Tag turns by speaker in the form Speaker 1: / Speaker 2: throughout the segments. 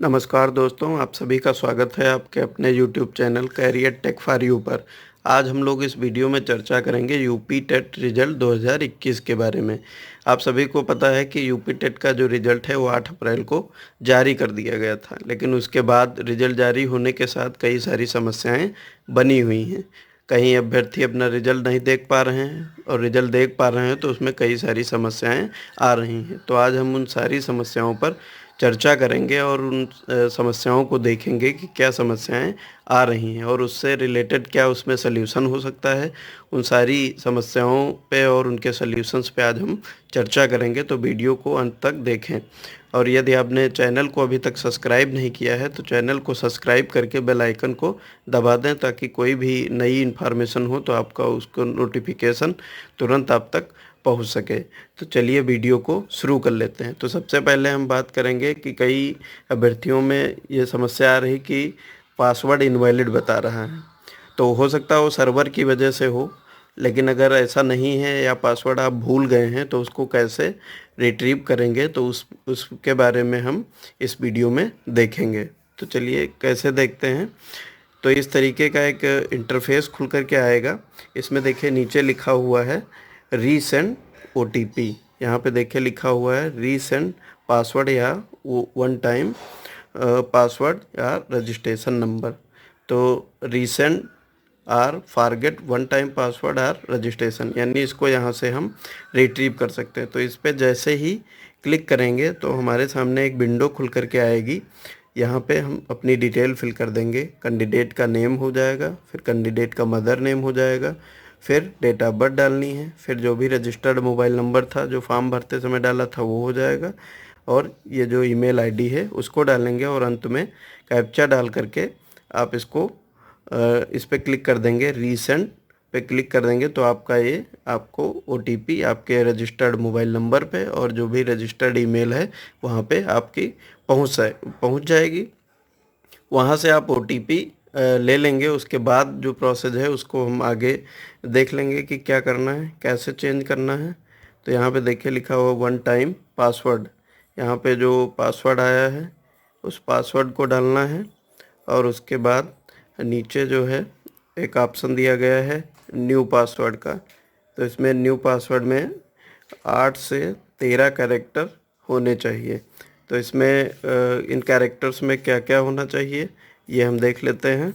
Speaker 1: नमस्कार दोस्तों, आप सभी का स्वागत है आपके अपने YouTube channel career tech for you पर। आज हम लोग इस वीडियो में चर्चा करेंगे यूपी टेट रिजल्ट 2021 के बारे में। आप सभी को पता है कि यूपी टेट का जो रिजल्ट है वो 8 अप्रैल को जारी कर दिया गया था, लेकिन उसके बाद रिजल्ट जारी होने के साथ कई सारी समस्याएं बनी हुई हैं। कहीं अभ्यर्थी अपना रिजल्ट नहीं देख पा रहे हैं और रिजल्ट देख पा रहे हैं तो उसमें कई सारी समस्याएं आ रही हैं। तो आज हम उन सारी समस्याओं पर चर्चा करेंगे और उन समस्याओं को देखेंगे कि क्या समस्याएं आ रही हैं और उससे रिलेटेड क्या उसमें सल्यूशन हो सकता है। उन सारी समस्याओं पे और उनके सल्यूशंस पे आज हम चर्चा करेंगे, तो वीडियो को अंत तक देखें। और यदि आपने चैनल को अभी तक सब्सक्राइब नहीं किया है तो चैनल को सब्सक्राइब करके बेल आइकन को दबा दें, ताकि कोई भी नई इन्फॉर्मेशन हो तो आपका उसको नोटिफिकेशन तुरंत आप तक पहुंच सके। तो चलिए वीडियो को शुरू कर लेते हैं। तो सबसे पहले हम बात करेंगे कि कई अभ्यर्थियों में ये समस्या आ रही कि पासवर्ड इनवैलिड बता रहा है। तो हो सकता है वो सर्वर की वजह से हो, लेकिन अगर ऐसा नहीं है या पासवर्ड आप भूल गए हैं तो उसको कैसे रिट्रीव करेंगे, तो उसके बारे में हम इस वीडियो में देखेंगे। तो चलिए कैसे देखते हैं। तो इस तरीके का एक इंटरफेस खुल कर के आएगा। इसमें देखिए नीचे लिखा हुआ है रीसेंड ओटीपी। यहाँ पे देखिए लिखा हुआ है रीसेंड पासवर्ड या वन टाइम पासवर्ड या रजिस्ट्रेशन नंबर। तो resend or forget one time password or registration, यानी इसको यहाँ से हम रिट्रीव कर सकते हैं। तो इस पर जैसे ही क्लिक करेंगे तो हमारे सामने एक विंडो खुल करके आएगी। यहाँ पे हम अपनी डिटेल फिल कर देंगे। कैंडिडेट का नेम हो जाएगा, फिर कैंडिडेट का मदर नेम हो जाएगा, फिर डेट ऑफ बर्थ डालनी है, फिर जो भी रजिस्टर्ड मोबाइल नंबर था जो फॉर्म भरते समय डाला था वो हो जाएगा, और ये जो ईमेल आईडी है उसको डालेंगे, और अंत में कैप्चा डाल करके आप इसको इस पर क्लिक कर देंगे। रीसेंड पे क्लिक कर देंगे तो आपका ये आपको ओटीपी आपके रजिस्टर्ड मोबाइल नंबर पे और जो भी रजिस्टर्ड ईमेल है वहाँ पे आपकी पहुँच जाएगी। वहाँ से आप ओटीपी ले लेंगे। उसके बाद जो प्रोसेस है उसको हम आगे देख लेंगे कि क्या करना है, कैसे चेंज करना है। तो यहाँ पे देखिए लिखा हुआ वन टाइम पासवर्ड। यहाँ पे जो पासवर्ड आया है उस पासवर्ड को डालना है, और उसके बाद नीचे जो है एक ऑप्शन दिया गया है न्यू पासवर्ड का। तो इसमें न्यू पासवर्ड में 8 से 13 कैरेक्टर होने चाहिए। तो इसमें इन कैरेक्टर्स में क्या क्या होना चाहिए ये हम देख लेते हैं।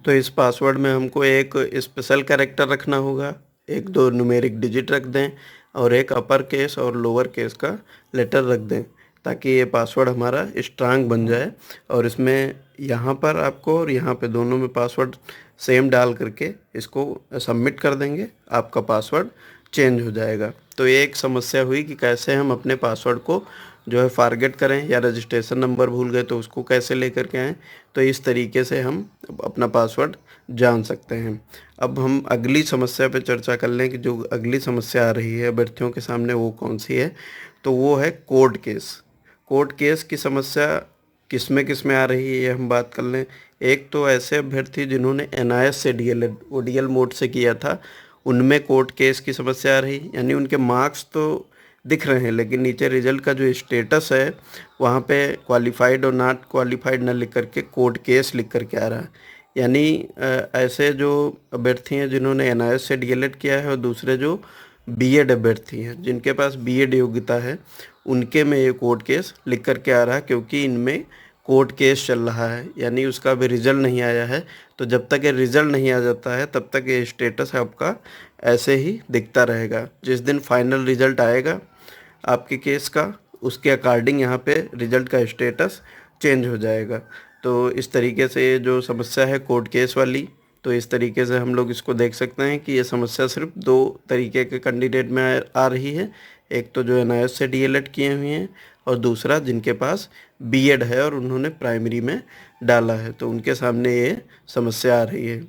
Speaker 1: तो इस पासवर्ड में हमको एक स्पेशल कैरेक्टर रखना होगा, एक दो न्यूमेरिक डिजिट रख दें, और एक अपर केस और लोअर केस का लेटर रख दें, ताकि ये पासवर्ड हमारा स्ट्रांग बन जाए। और इसमें यहाँ पर आपको और यहाँ पे दोनों में पासवर्ड सेम डाल करके इसको सबमिट कर देंगे, आपका पासवर्ड चेंज हो जाएगा। तो ये एक समस्या हुई कि कैसे हम अपने पासवर्ड को जो है फॉरगेट करें, या रजिस्ट्रेशन नंबर भूल गए तो उसको कैसे लेकर के आएँ। तो इस तरीके से हम अपना पासवर्ड जान सकते हैं। अब हम अगली समस्या पे चर्चा कर लें कि जो अगली समस्या आ रही है अभ्यर्थियों के सामने वो कौन सी है। तो वो है कोर्ट केस। कोर्ट केस की समस्या किस में आ रही है ये हम बात कर लें। एक तो ऐसे अभ्यर्थी जिन्होंने एनआईएस से डीएलएड ओडीएल मोड से किया था, उनमें कोर्ट केस की समस्या आ रही, यानी उनके मार्क्स तो दिख रहे हैं लेकिन नीचे रिजल्ट का जो स्टेटस है वहाँ पे क्वालिफाइड और नॉट क्वालिफाइड न लिख करके कोर्ट केस लिख करके आ रहा है। यानी ऐसे जो अभ्यर्थी हैं जिन्होंने एनआईएस से डीएलएड किया है, और दूसरे जो बीएड अभ्यर्थी हैं जिनके पास बीएड योग्यता है, उनके में ये कोर्ट केस लिख करके आ रहा है, क्योंकि इनमें कोर्ट केस चल रहा है, यानी उसका अभी रिज़ल्ट नहीं आया है। तो जब तक ये रिज़ल्ट नहीं आ जाता है तब तक ये स्टेटस है आपका ऐसे ही दिखता रहेगा। जिस दिन फाइनल रिज़ल्ट आएगा आपके केस का, उसके अकॉर्डिंग यहाँ पे रिज़ल्ट का स्टेटस चेंज हो जाएगा। तो इस तरीके से ये जो समस्या है कोर्ट केस वाली, तो इस तरीके से हम लोग इसको देख सकते हैं कि ये समस्या सिर्फ दो तरीके के कैंडिडेट में आ रही है। एक तो जो एनआईएस से डीएलएड किए हुए हैं, और दूसरा जिनके पास बीएड है और उन्होंने प्राइमरी में डाला है, तो उनके सामने ये समस्या आ रही है।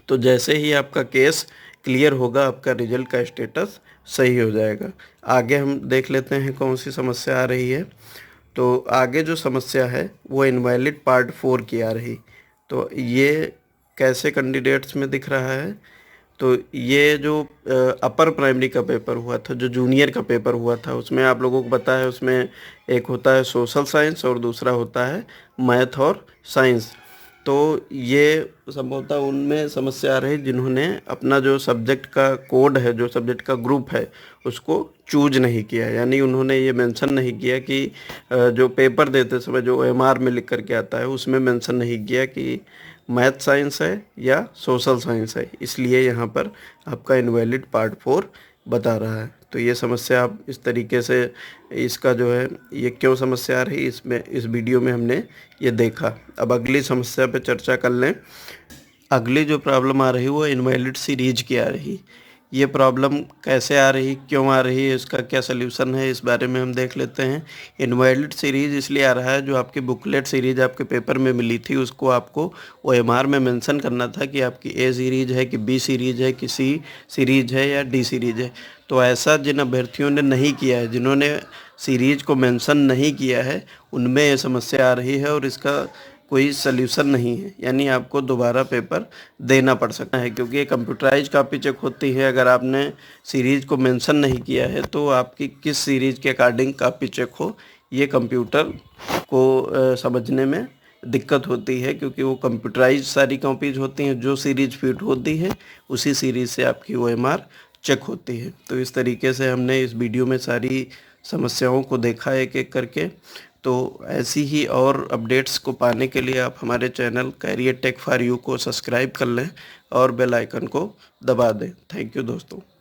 Speaker 1: तो जैसे ही आपका केस क्लियर होगा आपका रिजल्ट का स्टेटस सही हो जाएगा। आगे हम देख लेते हैं कौन सी समस्या आ रही है। तो आगे जो समस्या है वो इनवैलिड पार्ट 4 की आ रही। तो ये कैसे कैंडिडेट्स में दिख रहा है। तो ये जो अपर प्राइमरी का पेपर हुआ था, जो जूनियर का पेपर हुआ था, उसमें आप लोगों को पता है उसमें एक होता है सोशल साइंस और दूसरा होता है मैथ और साइंस। तो ये संभवतः उनमें समस्या आ रही जिन्होंने अपना जो सब्जेक्ट का कोड है, जो सब्जेक्ट का ग्रुप है, उसको चूज नहीं किया। यानी उन्होंने ये मेंशन नहीं किया कि जो पेपर देते समय जो ओएमआर में लिख करके आता है उसमें मेंशन नहीं किया कि मैथ साइंस है या सोशल साइंस है, इसलिए यहाँ पर आपका इनवैलिड पार्ट 4 बता रहा है। तो ये समस्या आप इस तरीके से, इसका जो है ये क्यों समस्या आ रही इसमें, इस वीडियो में हमने ये देखा। अब अगली समस्या पे चर्चा कर लें। अगली जो प्रॉब्लम आ रही वो इनवैलिड सीरीज की आ रही। ये प्रॉब्लम कैसे आ रही, क्यों आ रही है, इसका क्या सल्यूशन है, इस बारे में हम देख लेते हैं। इनवैलिड सीरीज इसलिए आ रहा है, जो आपकी बुकलेट सीरीज आपके पेपर में मिली थी उसको आपको ओएमआर में मेंशन करना था कि आपकी ए सीरीज है कि बी सीरीज है कि सी सीरीज है या डी सीरीज है। तो ऐसा जिन अभ्यर्थियों ने नहीं किया है, जिन्होंने सीरीज को मेंशन नहीं किया है, उनमें ये समस्या आ रही है और इसका कोई सल्यूशन नहीं है। यानी आपको दोबारा पेपर देना पड़ सकता है, क्योंकि ये कंप्यूटराइज कॉपी चेक होती है। अगर आपने सीरीज को मेंशन नहीं किया है तो आपकी किस सीरीज के अकॉर्डिंग कॉपी चेक हो, ये कंप्यूटर को समझने में दिक्कत होती है, क्योंकि वो कंप्यूटराइज सारी कॉपीज होती हैं। जो सीरीज फिट होती है उसी सीरीज से आपकी ओएमआर चेक होती है। तो इस तरीके से हमने इस वीडियो में सारी समस्याओं को देखा एक एक करके। तो ऐसी ही और अपडेट्स को पाने के लिए आप हमारे channel career tech for you को सब्सक्राइब कर लें और बेल आइकन को दबा दें। थैंक यू दोस्तों।